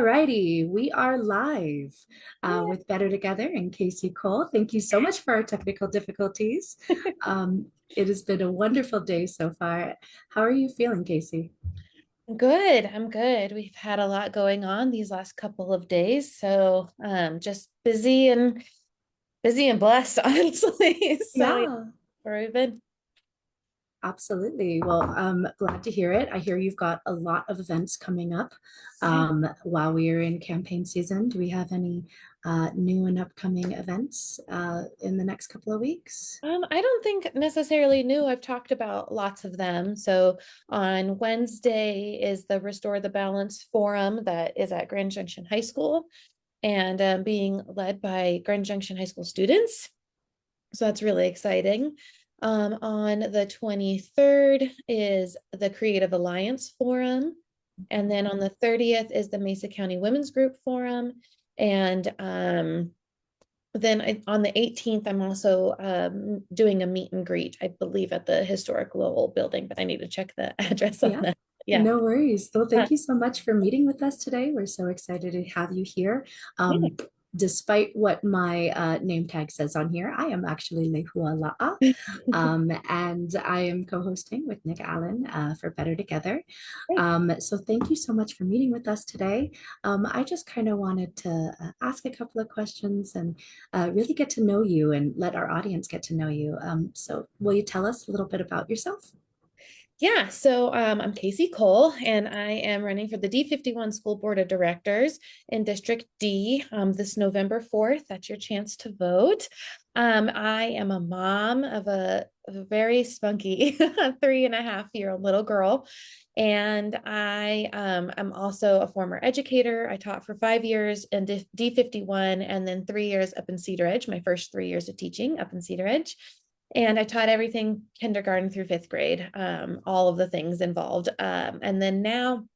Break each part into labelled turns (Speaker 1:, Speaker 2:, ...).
Speaker 1: Alrighty, we are live
Speaker 2: Yeah.
Speaker 1: with Better Together and Kaci Cole. Thank you so much for our technical difficulties. Um, it has been a wonderful day so far. How are you feeling, Kaci?
Speaker 2: I'm good. I'm good. We've had a lot going on these last couple of days, so just busy and blessed, honestly. So yeah,
Speaker 1: Yeah,
Speaker 2: where we've been.
Speaker 1: absolutely. Well, I'm glad to hear it. I hear you've got a lot of events coming up
Speaker 2: Yeah.
Speaker 1: while we are in campaign season. Do we have any new and upcoming events in the next couple of weeks?
Speaker 2: I don't think necessarily new. I've talked about lots of them. So on Wednesday is the Restore the Balance Forum that is at Grand Junction High School and being led by Grand Junction High School students. So that's really exciting. On the 23rd is the Creative Alliance Forum. And then on the 30th is the Mesa County Women's Group Forum. And on the 18th, I'm also doing a meet and greet, I believe, at the historic Lowell building, but I need to check the address on
Speaker 1: Yeah,
Speaker 2: that. Yeah.
Speaker 1: no worries. Well,
Speaker 2: Uh,
Speaker 1: thank you so much for meeting with us today. We're so excited to have you here.
Speaker 2: yeah.
Speaker 1: Despite what my name tag says on here, I am actually Lehua La'a, and I am co-hosting with Nick Allen for Better Together.
Speaker 2: Great.
Speaker 1: So thank you so much for meeting with us today. I just kind of wanted to ask a couple of questions and really get to know you and let our audience get to know you. So will you tell us a little bit about yourself?
Speaker 2: Yeah, so I'm Kaci Cole, and I am running for the D51 School Board of Directors in District D this November 4th. That's your chance to vote. I am a mom of a very spunky 3.5-year-old little girl, and I am also a former educator. I taught for 5 years in D51 and then 3 years up in Cedar Edge, my first 3 years of teaching up in Cedar Edge. And I taught everything kindergarten through fifth grade, all of the things involved. And then now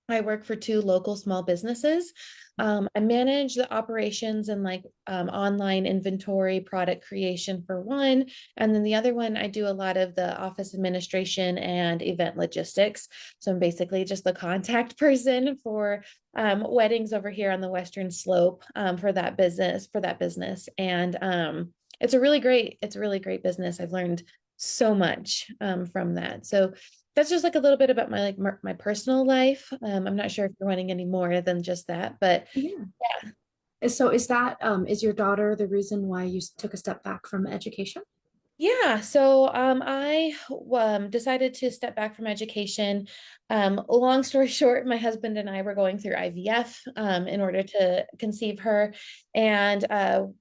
Speaker 2: I work for two local small businesses. I manage the operations and online inventory product creation for one. And then the other one, I do a lot of the office administration and event logistics. So I'm basically just the contact person for weddings over here on the Western Slope for that business. And it's a really great business. I've learned so much from that. So that's just like a little bit about my personal life. I'm not sure if you're wanting any more than just that, but
Speaker 1: Yeah.
Speaker 2: yeah.
Speaker 1: So is that is your daughter the reason why you took a step back from education?
Speaker 2: Yeah, so I decided to step back from education. Long story short, my husband and I were going through IVF in order to conceive her, and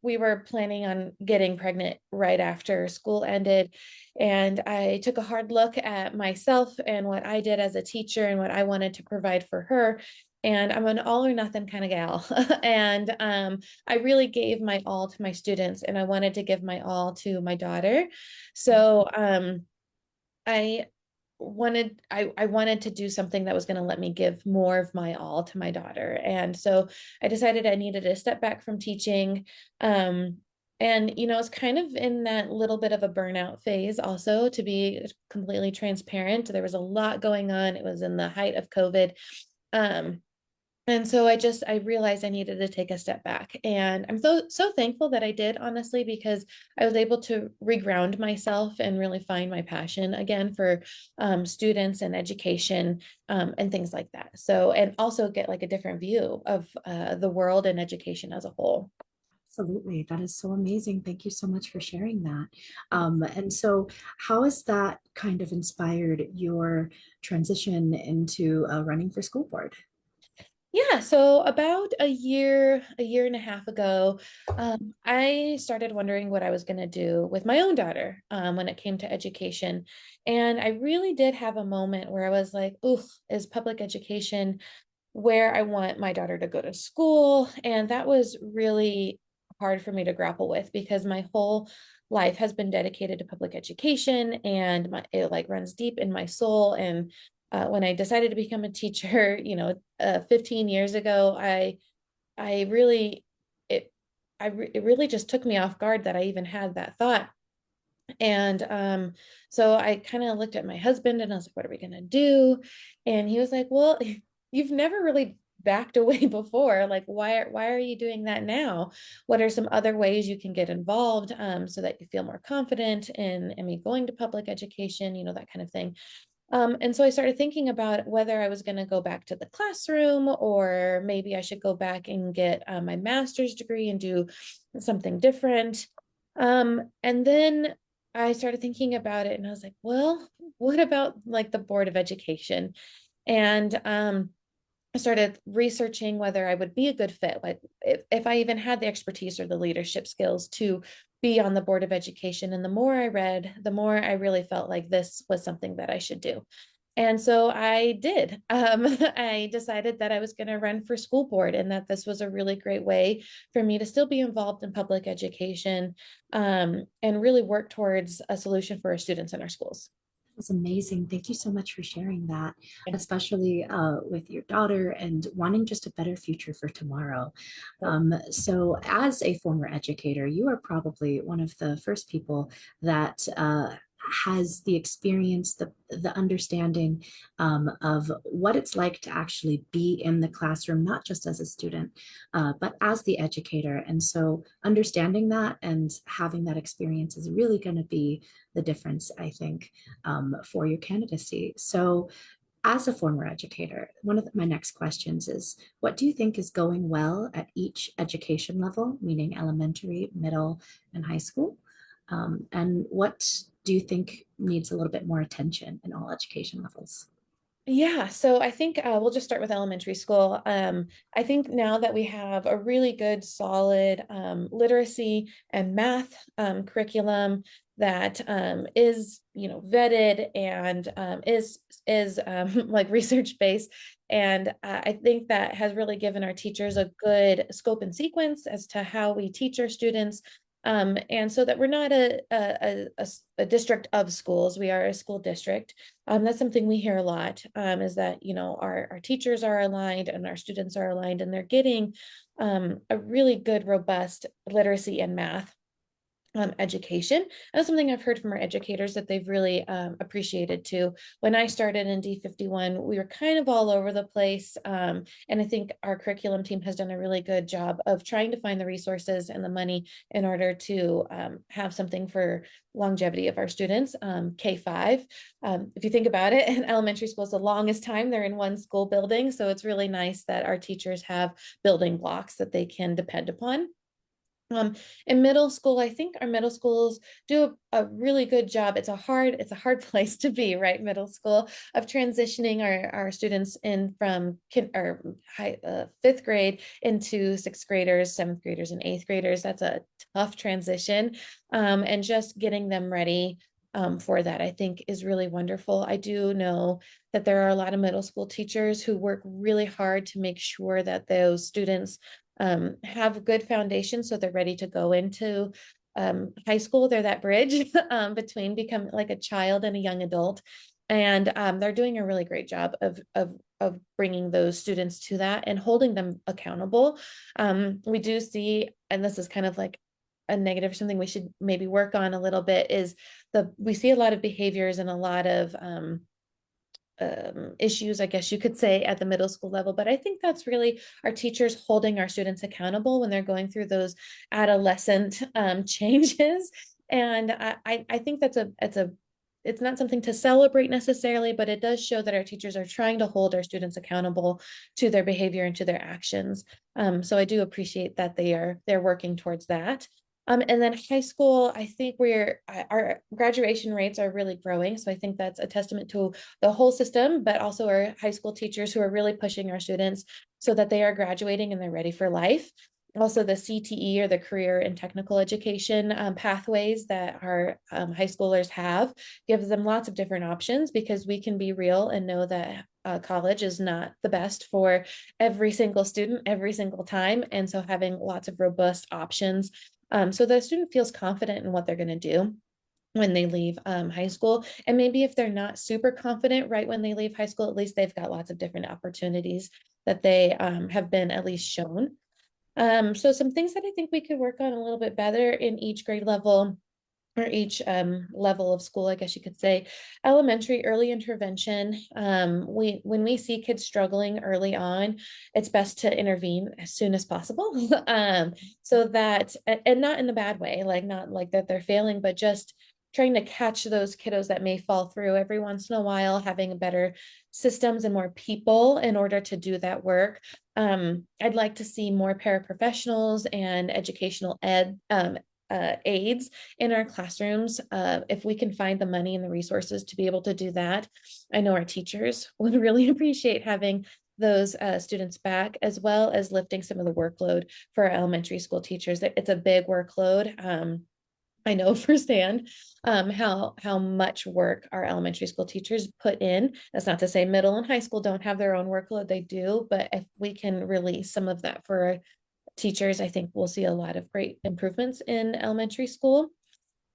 Speaker 2: we were planning on getting pregnant right after school ended. And I took a hard look at myself and what I did as a teacher and what I wanted to provide for her. And I'm an all or nothing kind of gal. And I really gave my all to my students, and I wanted to give my all to my daughter. So I I wanted to do something that was going to let me give more of my all to my daughter. And so I decided I needed to step back from teaching. Um, and it's kind of in that little bit of a burnout phase also, to be completely transparent. There was a lot going on. It was in the height of COVID. Um, and so I realized I needed to take a step back. And I'm so thankful that I did, honestly, because I was able to reground myself and really find my passion again for students and education and things like that. So, and also get like a different view of the world and education as a whole.
Speaker 1: Absolutely. That is so amazing. Thank you so much for sharing that. And so, how has that kind of inspired your transition into running for school board?
Speaker 2: Yeah, so about a year and a half ago, I started wondering what I was going to do with my own daughter when it came to education. And I really did have a moment where I was like, ooh, is public education where I want my daughter to go to school? And that was really hard for me to grapple with because my whole life has been dedicated to public education and it like runs deep in my soul. And when I decided to become a teacher, 15 years ago, I really it it really just took me off guard that I even had that thought. And so I kind of looked at my husband and I was like, what are we gonna do? And he was like, well, you've never really backed away before. Like, why are you doing that now? What are some other ways you can get involved, so that you feel more confident in, I mean, going to public education, that kind of thing. And so I started thinking about whether I was going to go back to the classroom, or maybe I should go back and get my master's degree and do something different. And then I started thinking about it and I was like, well, what about like the Board of Education? And I started researching whether I would be a good fit, like if I even had the expertise or the leadership skills to be on the Board of Education. And the more I read, the more I really felt like this was something that I should do. And so I did. I decided that I was going to run for school board, and that this was a really great way for me to still be involved in public education, and really work towards a solution for our students in our schools.
Speaker 1: That's amazing. Thank you so much for sharing that, especially with your daughter and wanting just a better future for tomorrow. So, as a former educator, you are probably one of the first people that has the experience, the understanding of what it's like to actually be in the classroom, not just as a student, but as the educator. And so, understanding that and having that experience is really going to be the difference, I think, for your candidacy. So, as a former educator, one of my next questions is, what do you think is going well at each education level, meaning elementary, middle, and high school? And what do you think needs a little bit more attention in all education levels?
Speaker 2: Yeah, so I think we'll just start with elementary school. I think now that we have a really good, solid literacy and math curriculum that is, vetted and is like research based, and I think that has really given our teachers a good scope and sequence as to how we teach our students. And so that we're not a district of schools, we are a school district. That's something we hear a lot, is that, our teachers are aligned and our students are aligned, and they're getting a really good, robust literacy and math education. That's something I've heard from our educators that they've really appreciated too. When I started in D51, we were kind of all over the place. And I think our curriculum team has done a really good job of trying to find the resources and the money in order to have something for longevity of our students. K-5, if you think about it, in elementary school is the longest time they're in one school building. So it's really nice that our teachers have building blocks that they can depend upon. Um, in middle school, I think our middle schools do a really good job. It's a hard place to be, right? Middle school, of transitioning our students in from fifth grade into sixth graders, seventh graders, and eighth graders. That's a tough transition, and just getting them ready for that, I think, is really wonderful. I do know that there are a lot of middle school teachers who work really hard to make sure that those students have a good foundation so they're ready to go into high school. They're that bridge between becoming like a child and a young adult. And they're doing a really great job of bringing those students to that and holding them accountable. We do see, and this is kind of like a negative, something we should maybe work on a little bit, is we see a lot of behaviors and a lot of issues, I guess you could say, at the middle school level. But I think that's really our teachers holding our students accountable when they're going through those adolescent changes. And I think it's not something to celebrate necessarily, but it does show that our teachers are trying to hold our students accountable to their behavior and to their actions. So I do appreciate that they're working towards that. And then high school, I think our graduation rates are really growing. So I think that's a testament to the whole system, but also our high school teachers who are really pushing our students so that they are graduating and they're ready for life. Also, the CTE, or the career and technical education pathways that our high schoolers have, gives them lots of different options, because we can be real and know that college is not the best for every single student every single time. And so having lots of robust options, so the student feels confident in what they're going to do when they leave high school. And maybe if they're not super confident right when they leave high school, at least they've got lots of different opportunities that they have been at least shown. So some things that I think we could work on a little bit better in each grade level or each level of school, I guess you could say. Elementary early intervention. When we see kids struggling early on, it's best to intervene as soon as possible. So that, and not in a bad way, like not like that they're failing, but just trying to catch those kiddos that may fall through every once in a while, having better systems and more people in order to do that work. I'd like to see more paraprofessionals and educational aides in our classrooms. If we can find the money and the resources to be able to do that, I know our teachers would really appreciate having those students back, as well as lifting some of the workload for our elementary school teachers. It's a big workload. I know firsthand how much work our elementary school teachers put in. That's not to say middle and high school don't have their own workload, they do, but if we can release some of that for teachers, I think we'll see a lot of great improvements in elementary school.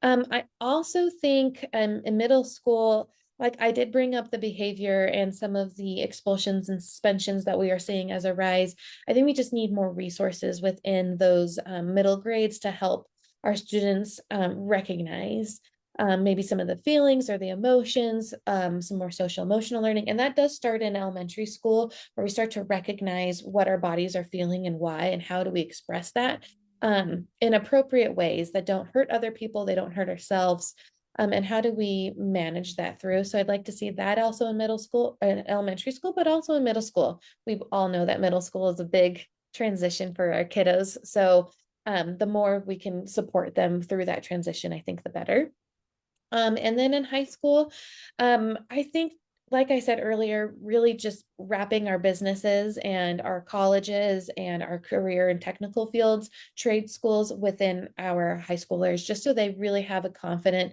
Speaker 2: I also think in middle school, like I did bring up the behavior and some of the expulsions and suspensions that we are seeing as a rise. I think we just need more resources within those middle grades to help our students recognize maybe some of the feelings or the emotions, some more social emotional learning. And that does start in elementary school, where we start to recognize what our bodies are feeling and why, and how do we express that in appropriate ways that don't hurt other people, they don't hurt ourselves. And how do we manage that through? So I'd like to see that also in middle school and elementary school, but also in middle school. We all know that middle school is a big transition for our kiddos. So the more we can support them through that transition, I think the better. And then in high school, I think, like I said earlier, really just wrapping our businesses and our colleges and our career and technical fields, trade schools within our high schoolers, just so they really have a confident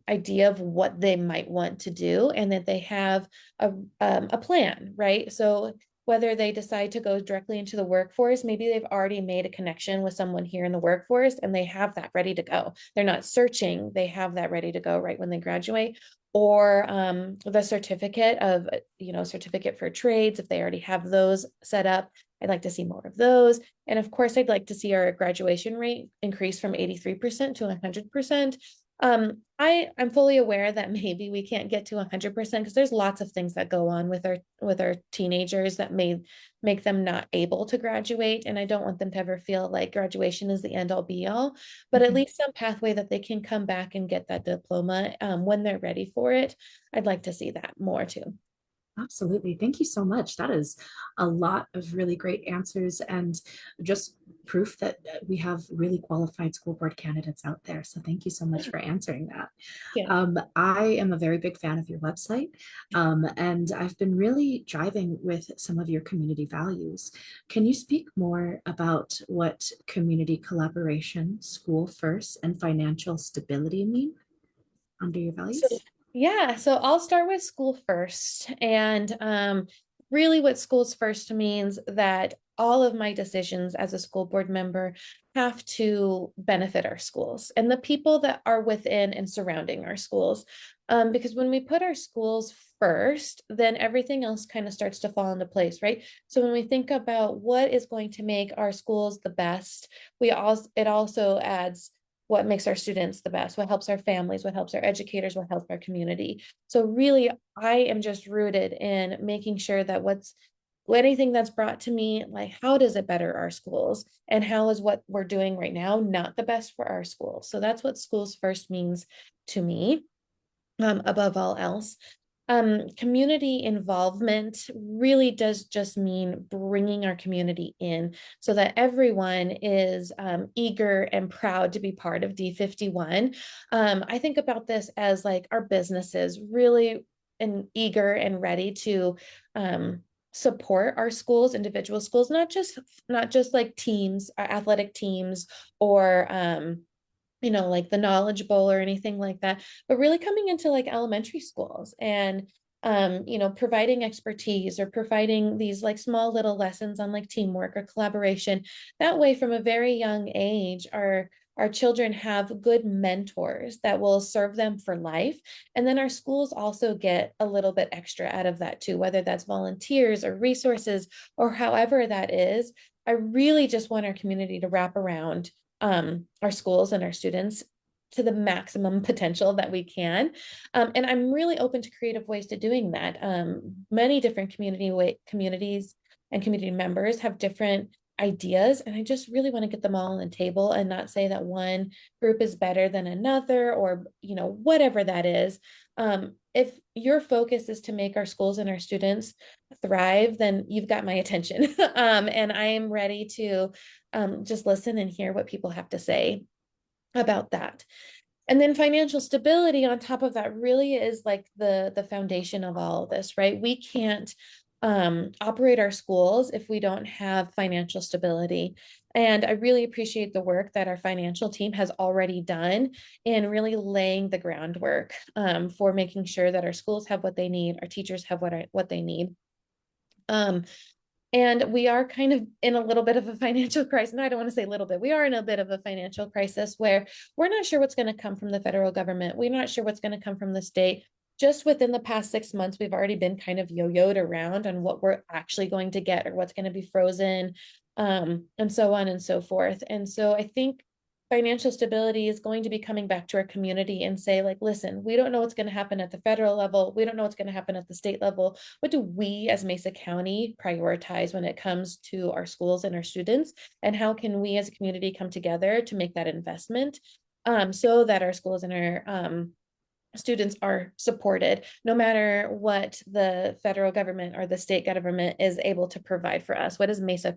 Speaker 2: idea of what they might want to do and that they have a plan, right? So whether they decide to go directly into the workforce, maybe they've already made a connection with someone here in the workforce and they have that ready to go. They're not searching, they have that ready to go right when they graduate. Or the certificate of, certificate for trades, if they already have those set up, I'd like to see more of those. And of course, I'd like to see our graduation rate increase from 83% to 100%. I'm fully aware that maybe we can't get to 100% because there's lots of things that go on with our teenagers that may make them not able to graduate, and I don't want them to ever feel like graduation is the end all be all, but at
Speaker 1: Mhm.
Speaker 2: least some pathway that they can come back and get that diploma when they're ready for it. I'd like to see that more too.
Speaker 1: Absolutely. Thank you so much. That is a lot of really great answers and just proof that we have really qualified school board candidates out there. So thank you so much for answering that.
Speaker 2: Yeah.
Speaker 1: I am a very big fan of your website, and I've been really driving with some of your community values. Can you speak more about what community collaboration, school first, and financial stability mean under your
Speaker 2: So
Speaker 1: values?
Speaker 2: yeah, so I'll start with school first. And really what schools first means that all of my decisions as a school board member have to benefit our schools and the people that are within and surrounding our schools. Because when we put our schools first, then everything else kind of starts to fall into place, right? So when we think about what is going to make our schools the best, it also adds what makes our students the best, what helps our families, what helps our educators, what helps our community. So really, I am just rooted in making sure that anything that's brought to me, like how does it better our schools and how is what we're doing right now not the best for our schools. So that's what schools first means to me, above all else. Community involvement really does just mean bringing our community in so that everyone is eager and proud to be part of D51. I think about this as like our businesses really and eager and ready to support our schools, individual schools, not just like teams, athletic teams, or like the Knowledge Bowl or anything like that, but really coming into like elementary schools and providing expertise or providing these like small little lessons on like teamwork or collaboration. That way, from a very young age, our children have good mentors that will serve them for life. And then our schools also get a little bit extra out of that too, whether that's volunteers or resources or however that is. I really just want our community to wrap around our schools and our students to the maximum potential that we can. And I'm really open to creative ways to doing that. Many different communities and community members have different ideas, and I just really want to get them all on the table and not say that one group is better than another, or whatever that is. If your focus is to make our schools and our students thrive, then you've got my attention. And I am ready to just listen and hear what people have to say about that. And then financial stability on top of that really is like the foundation of all of this, right? We can't operate our schools if we don't have financial stability. And I really appreciate the work that our financial team has already done in really laying the groundwork for making sure that our schools have what they need, our teachers have what they need. Um, and we are kind of in a little bit of a financial crisis. No, I don't want to say a little bit. We are in a bit of a financial crisis where we're not sure what's going to come from the federal government. We're not sure what's going to come from the state. Just within the past 6 months, we've already been kind of yo-yoed around on what we're actually going to get or what's going to be frozen, and so on and so forth. And so I think financial stability is going to be coming back to our community and say, like, listen, we don't know what's going to happen at the federal level. We don't know what's going to happen at the state level. What do we as Mesa County prioritize when it comes to our schools and our students? And how can we as a community come together to make that investment, so that our schools and our students are supported, no matter what the federal government or the state government is able to provide for us? What is Mesa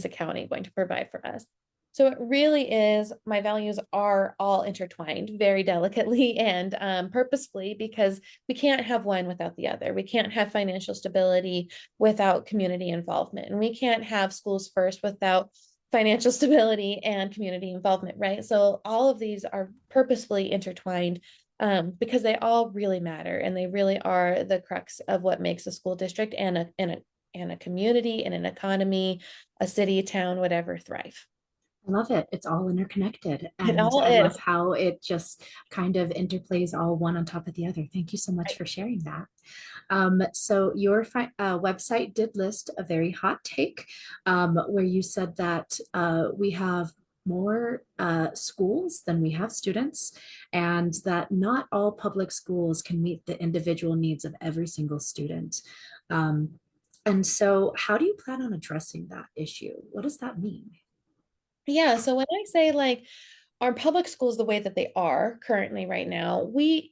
Speaker 2: County going to provide for us? So it really is, my values are all intertwined very delicately and purposefully, because we can't have one without the other. We can't have financial stability without community involvement. And we can't have schools first without financial stability and community involvement, right? So all of these are purposefully intertwined, because they all really matter, and they really are the crux of what makes a school district and a community and an economy, a city, town, whatever, thrive.
Speaker 1: I love it. It's all interconnected.
Speaker 2: It
Speaker 1: And
Speaker 2: all
Speaker 1: I love
Speaker 2: is.
Speaker 1: how it just kind of interplays all one on top of the other. Thank you so much for sharing that. So your website did list a very hot take, where you said that we have more schools than we have students, and that not all public schools can meet the individual needs of every single student. Um, and so how do you plan on addressing that issue? What does that mean?
Speaker 2: Yeah, so when I say like our public schools the way that they are currently right now, we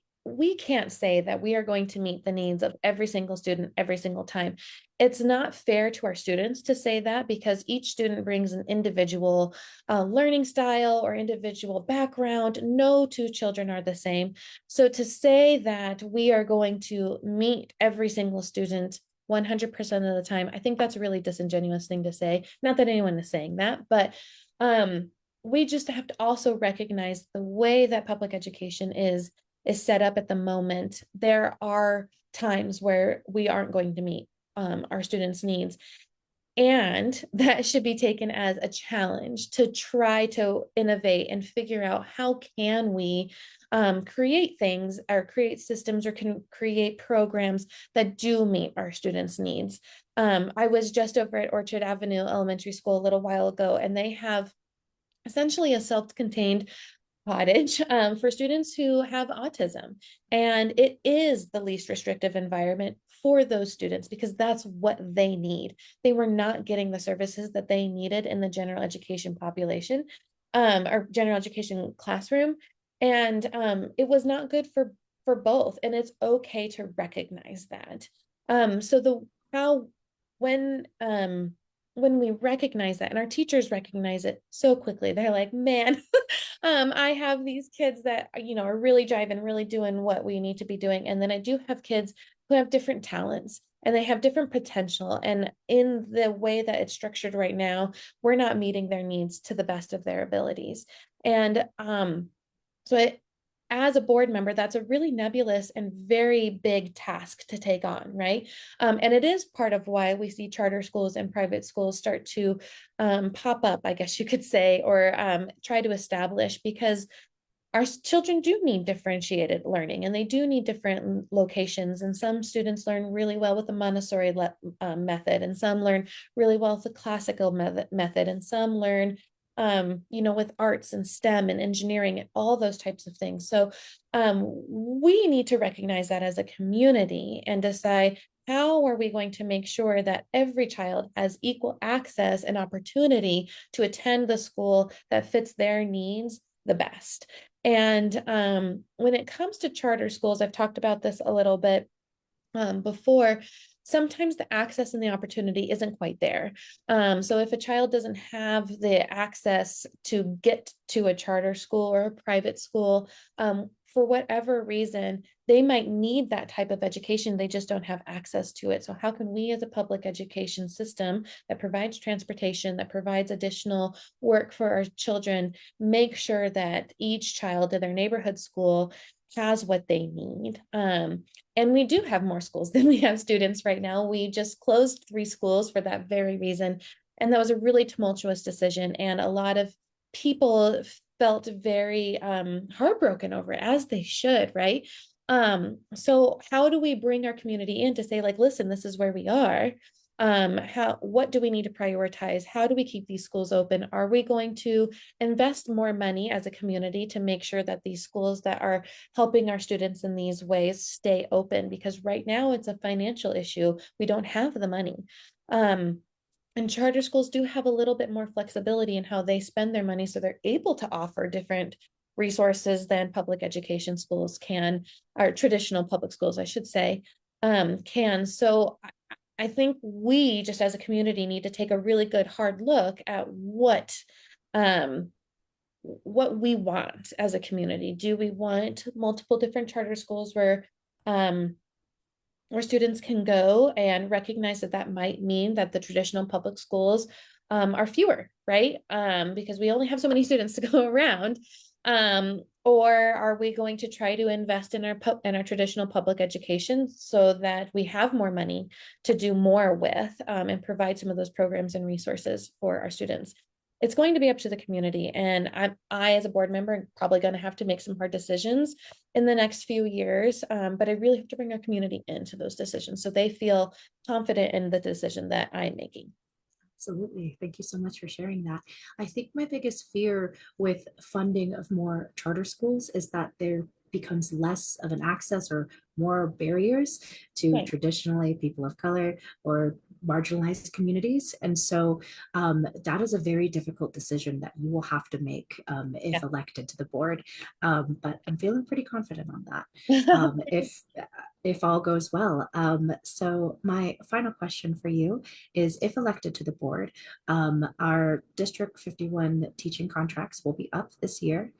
Speaker 2: can't say that we are going to meet the needs of every single student every single time. It's not fair to our students to say that, because each student brings an individual learning style or individual background. No two children are the same. So to say that we are going to meet every single student 100% of the time, I think that's a really disingenuous thing to say. Not that anyone is saying that, but um, we just have to also recognize the way that public education is set up at the moment. There are times where we aren't going to meet our students' needs, and that should be taken as a challenge to try to innovate and figure out how can we create things or create systems or can create programs that do meet our students' needs. I was just over at Orchard Avenue Elementary School a little while ago, and they have essentially a self-contained cottage for students who have autism. And it is the least restrictive environment for those students because that's what they need. They were not getting the services that they needed in the general education population, or general education classroom. And it was not good for both. And it's okay to recognize that. So the how when we recognize that, and our teachers recognize it so quickly, they're like, man, I have these kids that are really driving, really doing what we need to be doing, and then I do have kids who have different talents and they have different potential, and in the way that it's structured right now, we're not meeting their needs to the best of their abilities. And so as a board member, that's a really nebulous and very big task to take on, right? And it is part of why we see charter schools and private schools start to pop up, I guess you could say, or try to establish, because our children do need differentiated learning and they do need different locations. And some students learn really well with the Montessori method, and some learn really well with the classical method, and some learn with arts and STEM and engineering and all those types of things. So we need to recognize that as a community and decide how are we going to make sure that every child has equal access and opportunity to attend the school that fits their needs the best. And when it comes to charter schools, I've talked about this a little bit before, sometimes the access and the opportunity isn't quite there. So if a child doesn't have the access to get to a charter school or a private school, for whatever reason, they might need that type of education. They just don't have access to it. So how can we as a public education system that provides transportation, that provides additional work for our children, make sure that each child in their neighborhood school has what they need? And we do have more schools than we have students right now. We just closed 3 schools for that very reason. And that was a really tumultuous decision. And a lot of people felt very heartbroken over it, as they should, right? So how do we bring our community in to say, like, listen, this is where we are? What do we need to prioritize? How do we keep these schools open? Are we going to invest more money as a community to make sure that these schools that are helping our students in these ways stay open? Because right now it's a financial issue. We don't have the money. And charter schools do have a little bit more flexibility in how they spend their money, so they're able to offer different resources than public education schools can, or traditional public schools, I should say, can. So I think we just as a community need to take a really good hard look at um, what we want as a community. Do we want multiple different charter schools um, where students can go, and recognize that that might mean that the traditional public schools are fewer, right? Because we only have so many students to go around. Or are we going to try to invest in our traditional public education so that we have more money to do more with, and provide some of those programs and resources for our students? It's going to be up to the community, and I as a board member am probably going to have to make some hard decisions in the next few years. But I really have to bring our community into those decisions so they feel confident in the decision that I'm making.
Speaker 1: Absolutely. Thank you so much for sharing that. I think my biggest fear with funding of more charter schools is that there becomes less of an access or more barriers to
Speaker 2: Right.
Speaker 1: traditionally people of color or marginalized communities. And so that is a very difficult decision that you will have to make if
Speaker 2: Yeah.
Speaker 1: elected to the board. But I'm feeling pretty confident on that. If all goes well. So my final question for you is, if elected to the board, our District 51 teaching contracts will be up this year.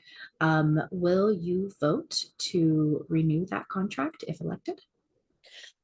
Speaker 1: Will you vote to renew that contract if elected?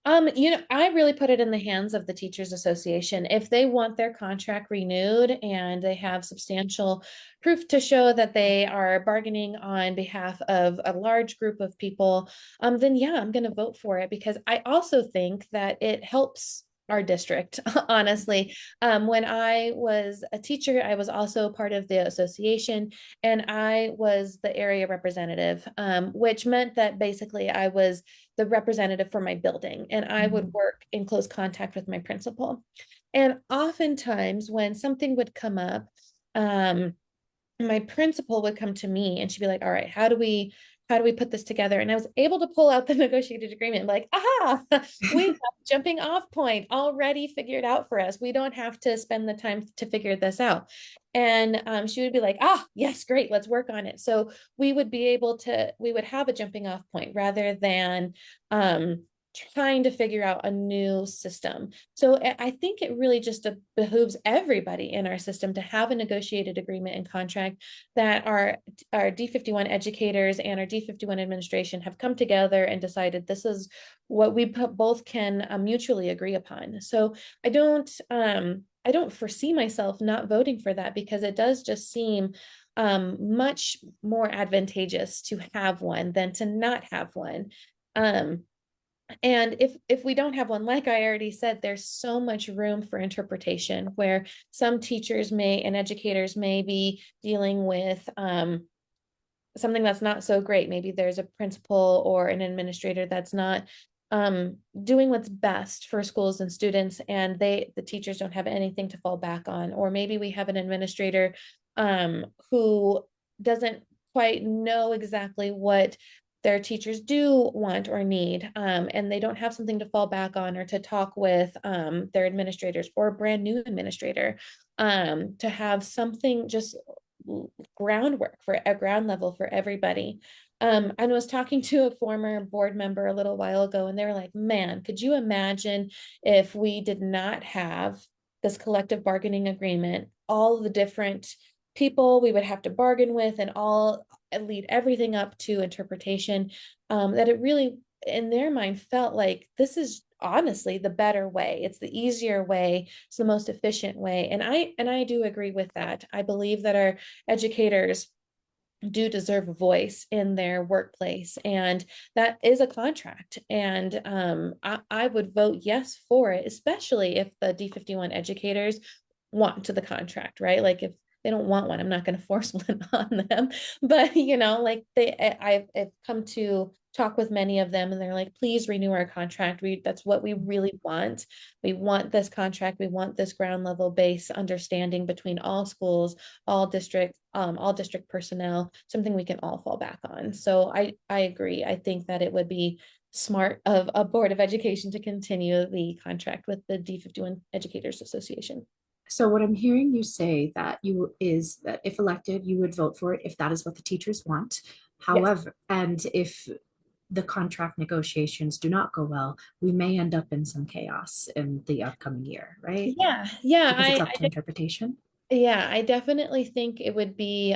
Speaker 2: I really put it in the hands of the Teachers Association. If they want their contract renewed and they have substantial proof to show that they are bargaining on behalf of a large group of people, then yeah, I'm going to vote for it, because I also think that it helps our district, honestly. When I was a teacher, I was also part of the association, and I was the area representative, which meant that basically I was the representative for my building, and I would
Speaker 1: Mhm.
Speaker 2: work in close contact with my principal. And oftentimes when something would come up, um, my principal would come to me and she'd be like, all right, how do we put this together? And I was able to pull out the negotiated agreement, like, aha, we have a jumping off point already figured out for us. We don't have to spend the time to figure this out. And she would be like, yes, great, let's work on it. So we would have a jumping off point rather than um, trying to figure out a new system. So I think it really just behooves everybody in our system to have a negotiated agreement and contract that our D51 educators and our D51 administration have come together and decided this is what we both can mutually agree upon. So I don't foresee myself not voting for that, because it does just seem much more advantageous to have one than to not have one. Um, and if we don't have one, like I already said, there's so much room for interpretation, where some teachers may and educators may be dealing with something that's not so great. Maybe there's a principal or an administrator that's not doing what's best for schools and students, and the teachers don't have anything to fall back on. Or maybe we have an administrator who doesn't quite know exactly what their teachers do want or need, and they don't have something to fall back on or to talk with their administrators or a brand new administrator, to have something just groundwork for a ground level for everybody. I was talking to a former board member a little while ago, and they were like, man, could you imagine if we did not have this collective bargaining agreement, all the different people we would have to bargain with and all lead everything up to interpretation, that it really in their mind felt like this is honestly the better way. It's the easier way. It's the most efficient way. And I do agree with that. I believe that our educators do deserve a voice in their workplace, and that is a contract. And I would vote yes for it, especially if the D51 educators want to the contract, right? Like if they don't want one, I'm not going to force one on them. But like I've come to talk with many of them, and they're like, please renew our contract. That's what we really want. We want this contract. We want this ground level base understanding between all schools, all district personnel, something we can all fall back on. So I agree. I think that it would be smart of a board of education to continue the contract with the D51 Educators Association.
Speaker 1: So what I'm hearing you say that you is that if elected, you would vote for it if that is what the teachers want.
Speaker 2: Yes.
Speaker 1: However, and if the contract negotiations do not go well, we may end up in some chaos in the upcoming year, right?
Speaker 2: Yeah, yeah,
Speaker 1: Because it's up to interpretation.
Speaker 2: yeah, I definitely think it would be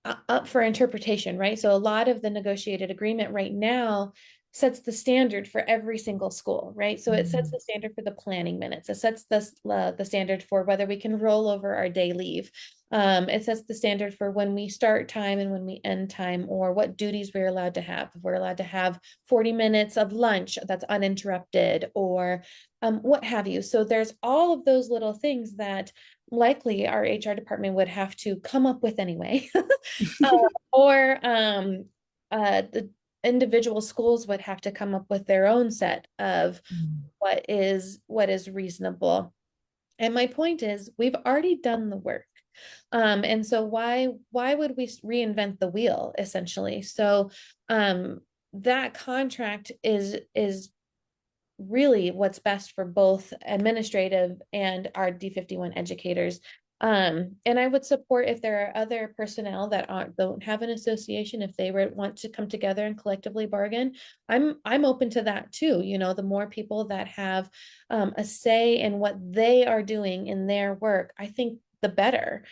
Speaker 2: up for interpretation, right? So a lot of the negotiated agreement right now sets the standard for every single school, right? So it sets
Speaker 1: Mm.
Speaker 2: the standard for the planning minutes. It sets the standard for whether we can roll over our day leave. It sets the standard for when we start time and when we end time, or what duties we're allowed to have. If we're allowed to have 40 minutes of lunch that's uninterrupted, or what have you. So there's all of those little things that likely our HR department would have to come up with anyway. uh, or the individual schools would have to come up with their own set of
Speaker 1: Mm.
Speaker 2: what is reasonable. And my point is, we've already done the work. And so why would we reinvent the wheel essentially? So that contract is really what's best for both administrative and our D51 educators. And I would support if there are other personnel that don't have an association, if they want to come together and collectively bargain, I'm open to that too. The more people that have a say in what they are doing in their work, I think the better.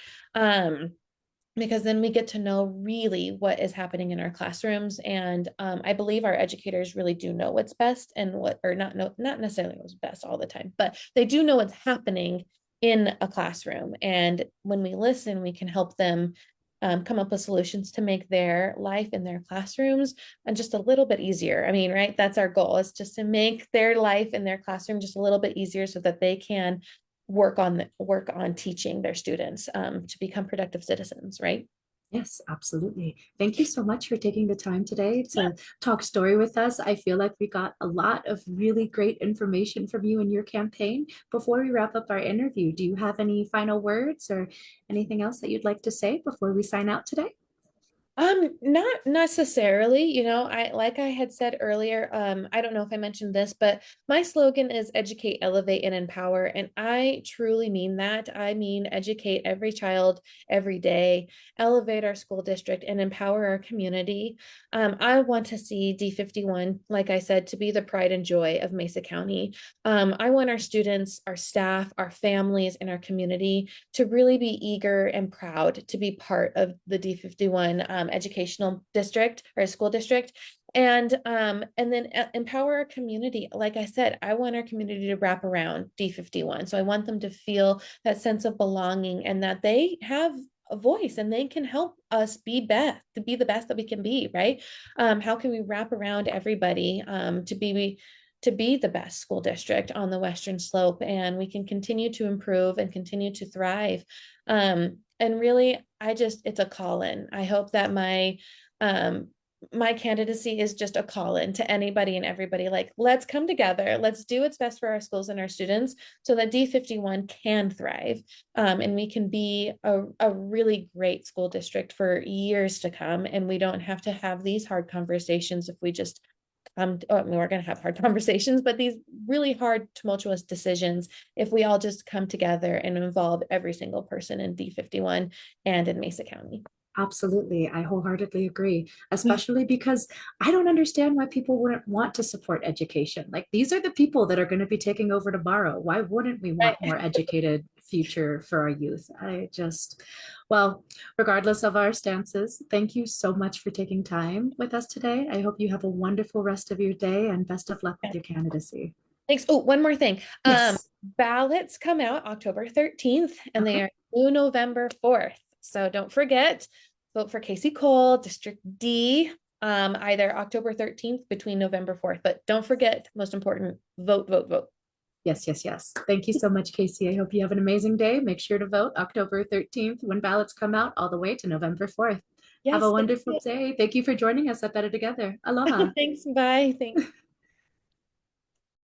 Speaker 2: Because then we get to know really what is happening in our classrooms. And I believe our educators really do know what's best and what, or not necessarily what's best all the time, but they do know what's happening in a classroom. And when we listen, we can help them come up with solutions to make their life in their classrooms and just a little bit easier. I mean, right? That's our goal, is just to make their life in their classroom just a little bit easier so that they can work on teaching their students to become productive citizens, right?
Speaker 1: Yes, absolutely. Thank you so much for taking the time today to talk story with us. I feel like we got a lot of really great information from you and your campaign. Before we wrap up our interview, do you have any final words or anything else that you'd like to say before we sign out today?
Speaker 2: Not necessarily, I like I had said earlier, I don't know if I mentioned this, but my slogan is educate, elevate, and empower. And I truly mean that. I mean educate every child every day, elevate our school district, and empower our community. I want to see D51, like I said, to be the pride and joy of Mesa County. I want our students, our staff, our families, and our community to really be eager and proud to be part of the D51 educational district or school district. And then empower our community. Like I said, I want our community to wrap around D51. So I want them to feel that sense of belonging and that they have a voice and they can help us to be the best that we can be, right? How can we wrap around everybody to be the best school district on the Western Slope, and we can continue to improve and continue to thrive. And really, it's a call in. I hope that my my candidacy is just a call in to anybody and everybody. Like, let's come together. Let's do what's best for our schools and our students so that D51 can thrive, and we can be a really great school district for years to come. And we don't have to have these hard conversations if we just I mean, we're going to have hard conversations, but these really hard, tumultuous decisions, if we all just come together and involve every single person in D51 and in Mesa County.
Speaker 1: Absolutely. I wholeheartedly agree, especially because I don't understand why people wouldn't want to support education. Like these are the people that are going to be taking over tomorrow. Why wouldn't we want
Speaker 2: Right.
Speaker 1: more educated future for our youth? I just, well, regardless of our stances, thank you so much for taking time with us today. I hope you have a wonderful rest of your day and best of luck with your candidacy.
Speaker 2: Thanks. Oh, one more thing.
Speaker 1: Yes.
Speaker 2: Ballots come out October 13th and they
Speaker 1: Okay.
Speaker 2: are due November 4th. So don't forget, vote for Casey Cole, District D, either October 13th between November 4th. But don't forget, most important, vote, vote, vote.
Speaker 1: Yes, yes, yes. Thank you so much, Casey. I hope you have an amazing day. Make sure to vote October 13th when ballots come out all the way to November 4th. Have a
Speaker 2: Yes, thank
Speaker 1: wonderful
Speaker 2: you.
Speaker 1: day. Thank you for joining us at Better Together. Aloha.
Speaker 2: Thanks. Bye. Thanks.